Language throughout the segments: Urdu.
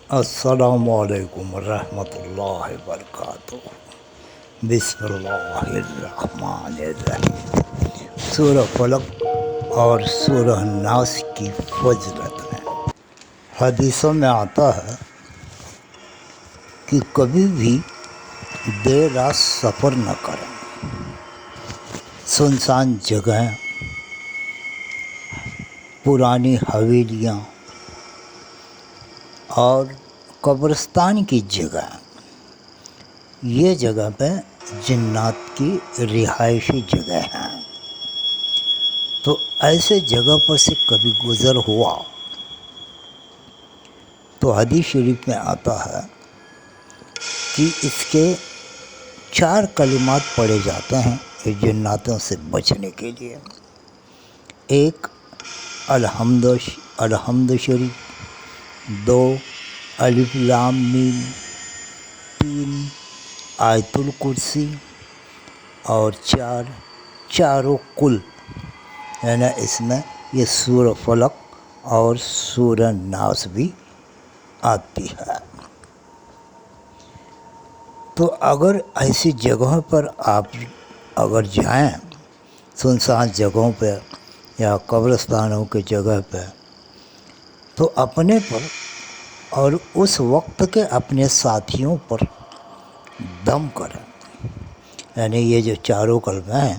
السلام علیکم ورحمۃ اللہ وبرکاتہ۔ بسم اللہ الرحمن الرحیم۔ سورہ فلق اور سورہ ناس کی فضیلت ہے۔ حدیثوں میں آتا ہے کہ کبھی بھی دیر رات سفر نہ کریں، سنسان جگہیں، پرانی حویلیاں اور قبرستان کی جگہ، یہ جگہ پہ جنات کی رہائشی جگہ ہیں۔ تو ایسے جگہ پر سے کبھی گزر ہوا تو حدیث شریف میں آتا ہے کہ اس کے 4 کلمات پڑھے جاتے ہیں جناتوں سے بچنے کے لیے۔ ایک الحمد شریف، 2 الف لام میم، 3 آیت الکرسی اور 4 چاروں کل، یعنی اس میں یہ سورہ فلق اور سورہ ناس بھی آتی ہے۔ تو اگر ایسی جگہوں پر آپ اگر جائیں، سنسان جگہوں پہ یا قبرستانوں کی جگہ پہ، تو اپنے پر اور اس وقت کے اپنے ساتھیوں پر دم کریں، یعنی یہ جو چاروں کلمے ہیں،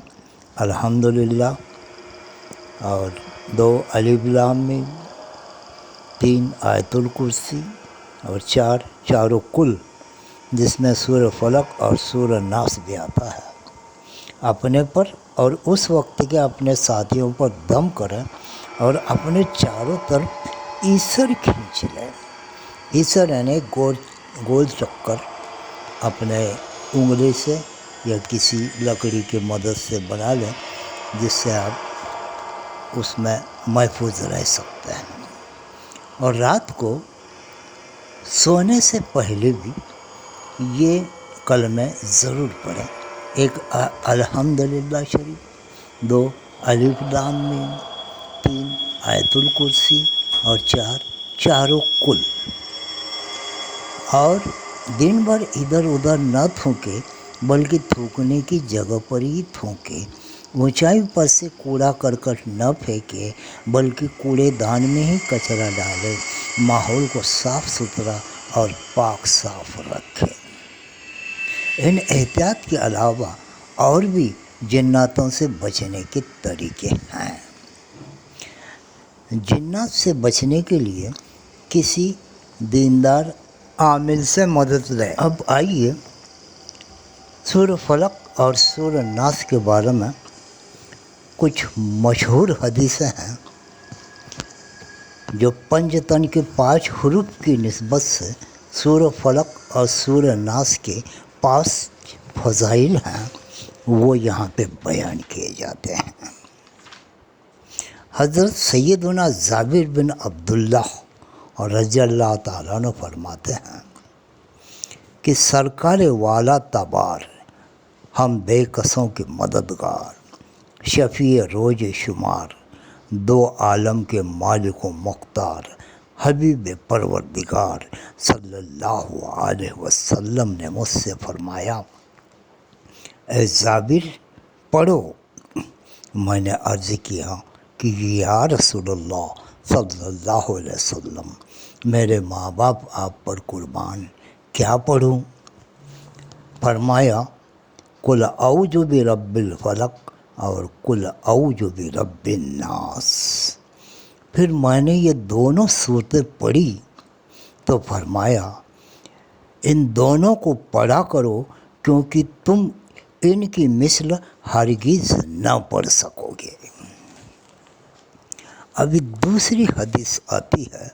الحمدللہ اور 2 الف لام میم، 3 آیت الکرسی اور 4 چاروں کل، جس میں سورہ فلق اور سورہ ناس بھی آتا ہے، اپنے پر اور اس وقت کے اپنے ساتھیوں پر دم کریں اور اپنے چاروں طرف ایسر کھینچ لیں۔ ایسر یعنی گول چکر اپنے انگلی سے یا کسی لکڑی کی مدد سے بنا لیں، جس سے آپ اس میں محفوظ رہ سکتے ہیں۔ اور رات کو سونے سے پہلے بھی یہ کلمے ضرور پڑھیں۔ ایک الحمدللہ شریف، 2 الف لام میم، 3 آیت الکرسی اور 4 چاروں کل۔ اور دن بھر ادھر ادھر نہ تھوکے، بلکہ تھوکنے کی جگہ پر ہی تھوکے۔ اونچائی پر سے کوڑا کرکٹ نہ پھینکے، بلکہ کوڑے دان میں ہی کچرا ڈالے۔ ماحول کو صاف ستھرا اور پاک صاف رکھے۔ ان احتیاط کے علاوہ اور بھی جناتوں سے بچنے کے طریقے ہیں۔ جنات سے بچنے کے لیے کسی دیندار عامل سے مدد لیں۔ اب آئیے سورہ فلق اور سورہ ناس کے بارے میں کچھ مشہور حدیثیں ہیں جو پنجتن کے 5 حروف کی نسبت سے سورہ فلق اور سورہ ناس کے 5 فضائل ہیں، وہ یہاں پہ بیان کیے جاتے ہیں۔ حضرت سیدنا جابر بن عبداللہ اور رضی اللہ تعالیٰ عنہ فرماتے ہیں کہ سرکار والا تبار، ہم بے کسوں کے مددگار، شفیع روز شمار، 2 عالم کے مالک و مختار، حبیب پروردگار صلی اللہ علیہ وسلم نے مجھ سے فرمایا، اے جابر پڑھو۔ میں نے عرض کیا کہ یا رسول اللہ صلی اللہ علیہ وسلم، میرے ماں باپ آپ پر قربان، کیا پڑھوں؟ فرمایا، قل اعوذ برب الفلق اور قل اعوذ برب الناس۔ پھر میں نے یہ دونوں صورتیں پڑھی تو فرمایا، ان دونوں کو پڑھا کرو، کیونکہ تم ان کی مثل ہرگز نہ پڑھ سکو گے۔ ابھی دوسری حدیث آتی ہے،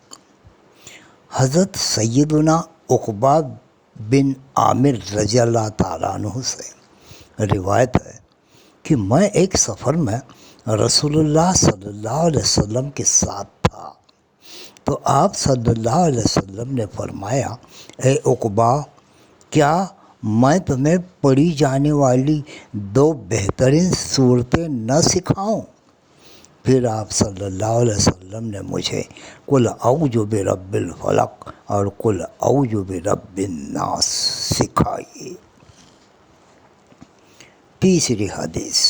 حضرت سیدنا عقبہ بن عامر رضی اللہ تعالیٰ عنہ سے روایت ہے کہ میں ایک سفر میں رسول اللہ صلی اللہ علیہ وسلم کے ساتھ تھا، تو آپ صلی اللہ علیہ وسلم نے فرمایا، اے عقبہ، کیا میں تمہیں پڑھی جانے والی 2 بہترین صورتیں نہ سکھاؤں؟ پھر آپ صلی اللہ علیہ وسلم نے مجھے قل اعوذ برب الفلق اور قل اعوذ برب الناس سکھائی۔ تیسری حدیث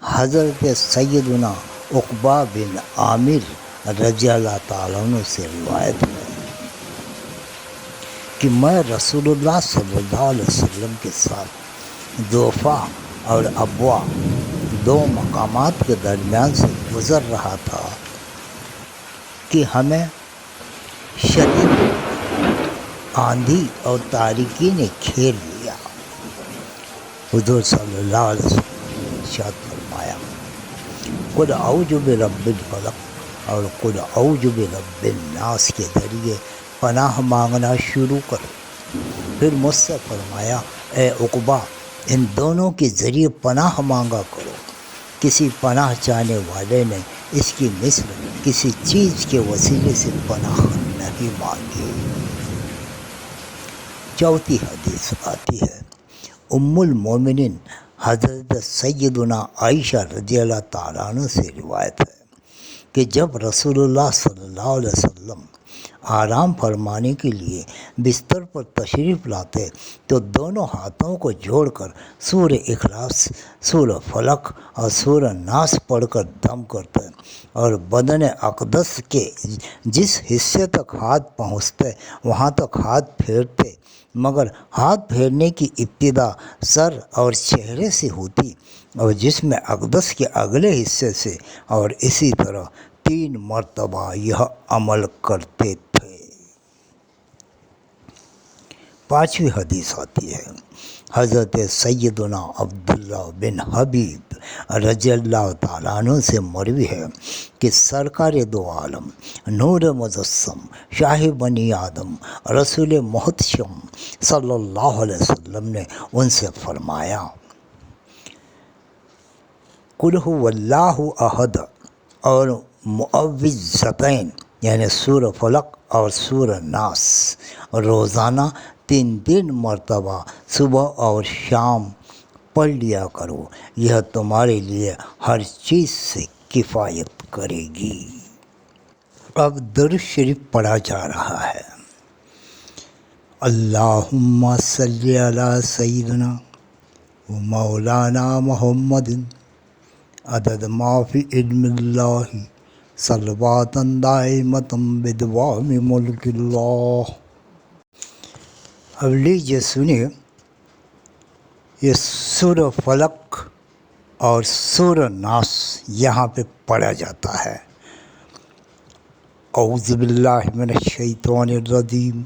حضرت سیدنا عقبہ بن عامر رضی اللہ تعالیٰ عنہ سے روایت ہے کہ میں رسول اللہ صلی اللہ علیہ وسلم کے ساتھ دوفا اور ابوا دو مقامات کے درمیان سے گزر رہا تھا کہ ہمیں شدید آندھی اور تاریکی نے گھیر لیا۔ حضور صلی اللہ علیہ وسلم نے ارشاد فرمایا قل اعوذ برب الفلق اور قل اعوذ برب الناس کے ذریعے پناہ مانگنا شروع کرو۔ پھر مجھ سے فرمایا اے عقبہ ان دونوں کے ذریعے پناہ مانگا کرو، کسی پناہ چاہنے والے نے اس کی مثل کسی چیز کے وسیلے سے پناہ نہیں مانگی۔ چوتھی حدیث آتی ہے ام المومنین حضرت سیدنا عائشہ رضی اللہ تعالیٰ عنہ سے روایت ہے کہ جب رسول اللہ صلی اللہ علیہ وسلم آرام فرمانے کے لیے بستر پر تشریف لاتے تو دونوں ہاتھوں کو جوڑ کر سورہ اخلاص، سورہ فلق اور سورہ ناس پڑھ کر دم کرتے اور بدن اقدس کے جس حصے تک ہاتھ پہنچتے وہاں تک ہاتھ پھیرتے، مگر ہاتھ پھیرنے کی ابتدا سر اور چہرے سے ہوتی اور جسم اقدس کے اگلے حصے سے، اور اسی طرح 3 مرتبہ یہ عمل کرتے تھے۔ پانچویں حدیث آتی ہے حضرت سیدنا عبداللہ بن حبیب رضی اللہ تعالیٰ عنہ سے مروی ہے کہ سرکار دو عالم نور مجسم شاہ بنی آدم رسول محتشم صلی اللہ علیہ وسلم نے ان سے فرمایا قل هو اللہ احد اور معوذتین یعنی سورہ فلق اور سورہ ناس روزانہ 3 مرتبہ صبح اور شام پڑھ لیا کرو، یہ تمہارے لیے ہر چیز سے کفایت کرے گی۔ اب درود شریف پڑھا جا رہا ہے۔ اللہم صلی علی سیدنا و مولانا محمد عدد ما فی علم اللہ صلوات دائمۃ بدوام ملک اللہ۔ اب لیجیے سنیے، یہ سورہ فلق اور سورہ ناس یہاں پہ پڑھا جاتا ہے۔ اعوذ باللہ من الشیطان الرجیم،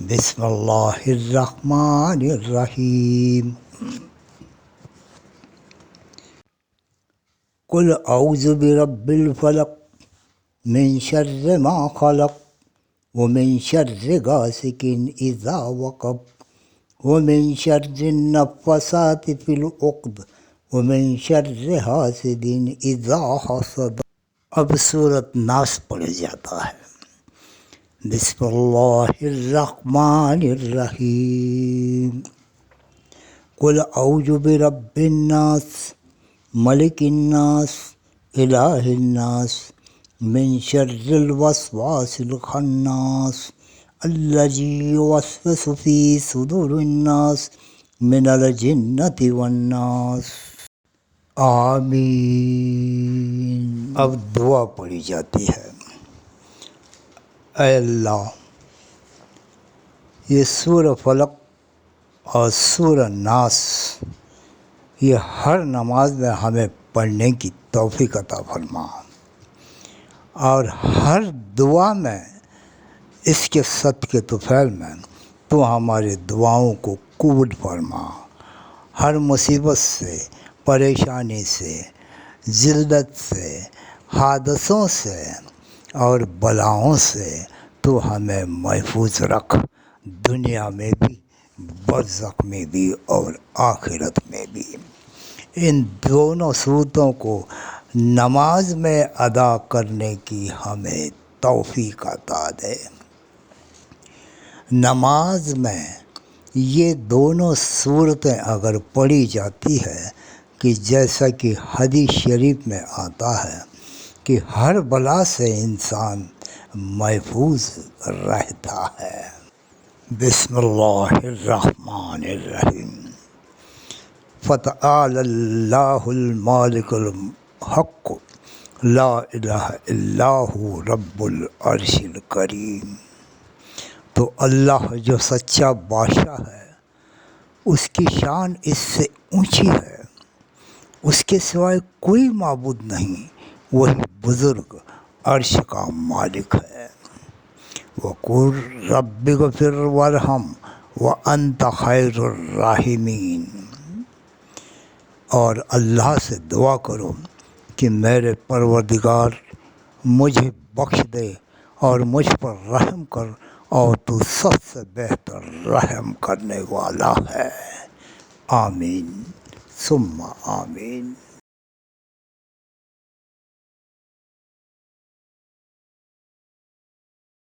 بسم اللہ الرحمن الرحیم۔ قل اعوذ برب الفلق من شر ما خلق ومن شر غاسق اذا وقب ومن شر النفاثات في العقد ومن شر حاسد اذا حسد۔ اب سورۃ ناس پڑھی جاتا ہے۔ بسم اللہ الرحمن الرحیم۔ قل اعوذ برب الناس ملک الناس الہ الناس من شر الوسواس الخناس الذی یوسوس فی صدور الناس من الجنۃ والناس۔ آمین۔ اب دعا پڑھی جاتی ہے۔ اے اللہ، یہ سورہ فلق اور سورہ ناس یہ ہر نماز میں ہمیں پڑھنے کی توفیق عطا فرما، اور ہر دعا میں اس کے صدقے طفیل میں تو ہماری دعاؤں کو قبول فرما، ہر مصیبت سے، پریشانی سے، ذلت سے، حادثوں سے اور بلاؤں سے تو ہمیں محفوظ رکھ، دنیا میں بھی، برزخ میں بھی اور آخرت میں بھی۔ ان دونوں صورتوں کو نماز میں ادا کرنے کی ہمیں توفیق عطا دے۔ نماز میں یہ دونوں صورتیں اگر پڑھی جاتی ہے کہ جیسا کہ حدیث شریف میں آتا ہے کہ ہر بلا سے انسان محفوظ رہتا ہے۔ بسم اللہ الرحمن الرحیم۔ فتعالی اللہ المالک الحق لا الہ الا هو رب العرش الکریم۔ تو اللہ جو سچا بادشاہ ہے اس کی شان اس سے اونچی ہے، اس کے سوائے کوئی معبود نہیں، وہی بزرگ عرش کا مالک ہے۔ وقل رب اغفر وارحم وانت خیر الراحمین۔ اور اللہ سے دعا کرو کہ میرے پروردگار مجھے بخش دے اور مجھ پر رحم کر، اور تو سب سے بہتر رحم کرنے والا ہے۔ آمین ثم آمین۔